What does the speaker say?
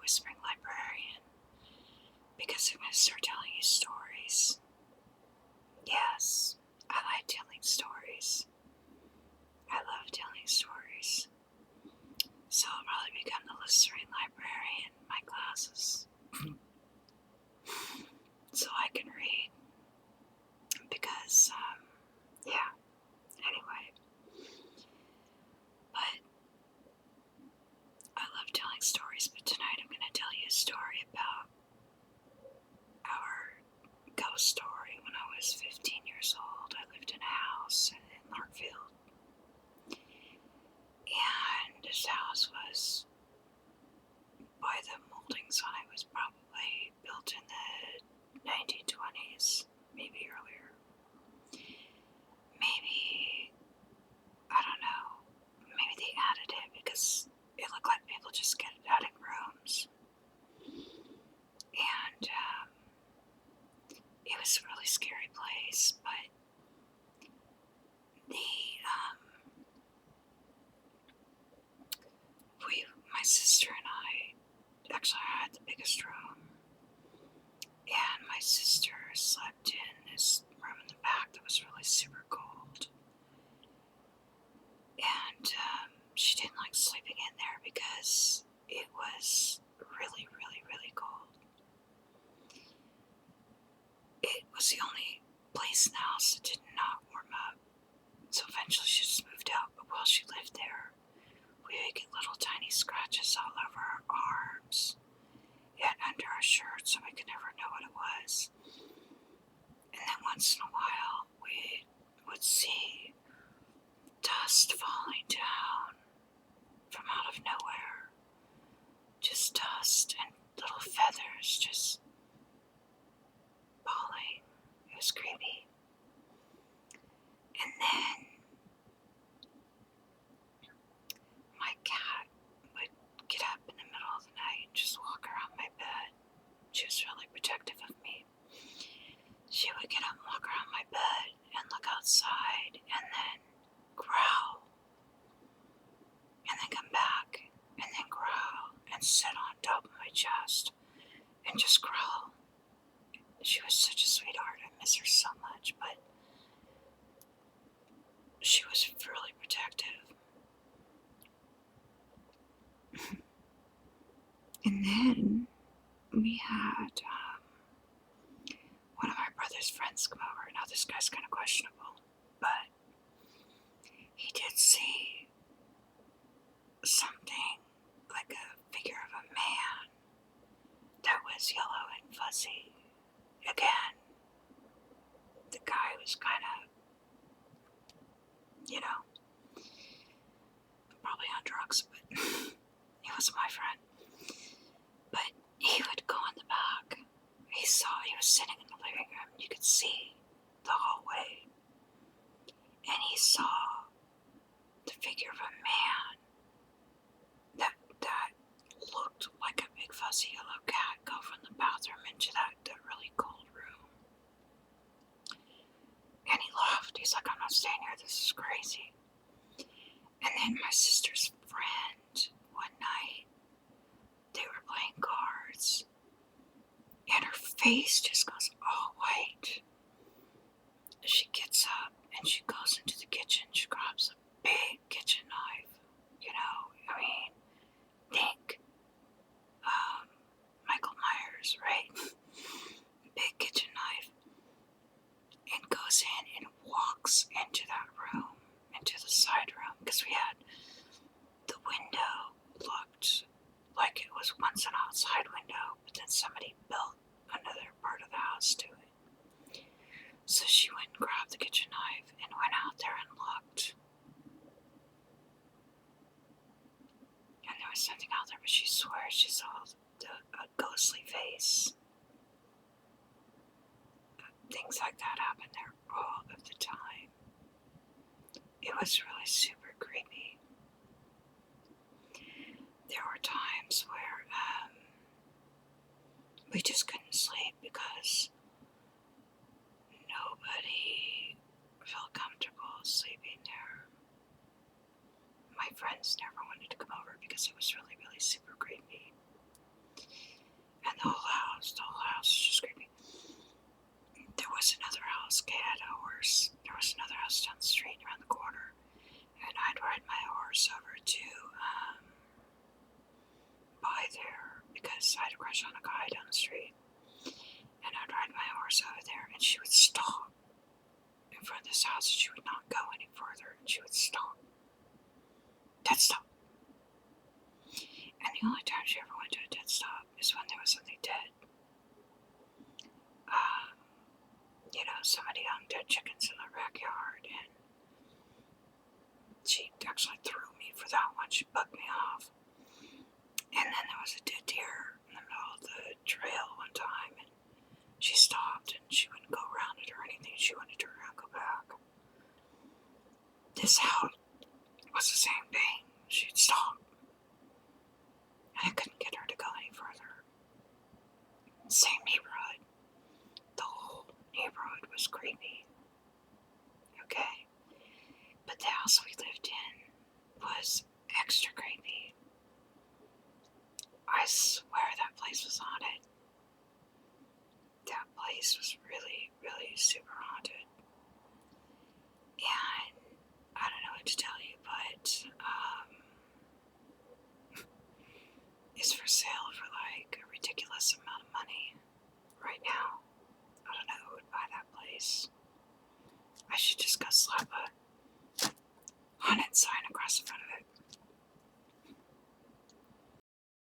whispering librarian because I'm going to start telling you stories. Yes, I like telling stories. I love telling stories. So I'll probably become the whispering librarian in my classes. So I can read. Because, yeah, anyway. But I love telling stories, but tonight I'm going to tell you a story about our ghost story. When I was 15 years old, I lived in a house in Larkfield. And this house was, by the moldings on it, was probably built in the 1920s, maybe earlier. Maybe, I don't know, maybe they added it because it looked like people just get it out in rooms. And it was a really scary place, but my sister and I actually had the biggest room, and my sister slept in this room in the back that was really super cold, and she didn't like sleeping in there because it was really, really, really cold. It was the only place in the house that did not warm up, so eventually she just moved out, but while she lived there, we would get little tiny scratches all over our arms and under our shirts, so we could never know what it was. And then once in a while, we would see dust falling down from out of nowhere. Just dust and little feathers just falling. It was creepy. And then my cat would get up in the middle of the night and just walk around my bed. She was really protective of me. She would get up and walk around my bed and look outside and then growl. And then come back and then growl and sit on top of my chest and just growl. She was such a sweetheart. I miss her so much, but she was really protective. And then we had one of my brother's friends come over. Now this guy's kind of questionable, but he did see something like a figure of a man that was yellow and fuzzy. Again, the guy was kind of, probably on drugs, but he was my friend. But he would go in the back. He was sitting in the living room. You could see the hallway. And he saw the figure of a man that looked like a big fuzzy yellow cat go from the bathroom into that really cold room. And he laughed. He's like, I'm not staying here. This is crazy. And then my sister's friend, one night, they were playing cards, and her face just goes all white. She gets up and she goes into the kitchen. She grabs a big kitchen knife. Think Michael Myers, right? Big kitchen knife, and goes in and walks into that room, into the side room, because we had the window looked like it was once an outside window, but then somebody built another part of the house to it. So she went and grabbed the kitchen knife and went out there and looked. And there was something out there, but she swears she saw a ghostly face. Things like that happen there all of the time. It was really super creepy. There were times where we just couldn't sleep because nobody felt comfortable sleeping there. My friends never wanted to come over because it was really, really super creepy. And the whole house was just creepy. There was another house, cat horse. There was another house down the street around the corner. And I'd ride my horse over to by there because I had a crush on a guy down the street. And I'd ride my horse over there, and she would stop in front of this house, and she would not go any further, and she would stop. Dead stop. And the only time she ever went to a dead stop is when there was something dead. Somebody hung dead chickens in the backyard, and she actually threw me for that one. She bugged me off. And then there was a dead deer in the middle of the trail one time, and she stopped, and she wouldn't go around it or anything. She wanted to turn around and go back. This house was the same thing. She'd stop. And I couldn't get her to go any further. Same neighborhood. The whole neighborhood was creepy. Okay? But the house we lived in was extra creepy. I swear that place was haunted. That place was really, really super haunted. And I don't know what to tell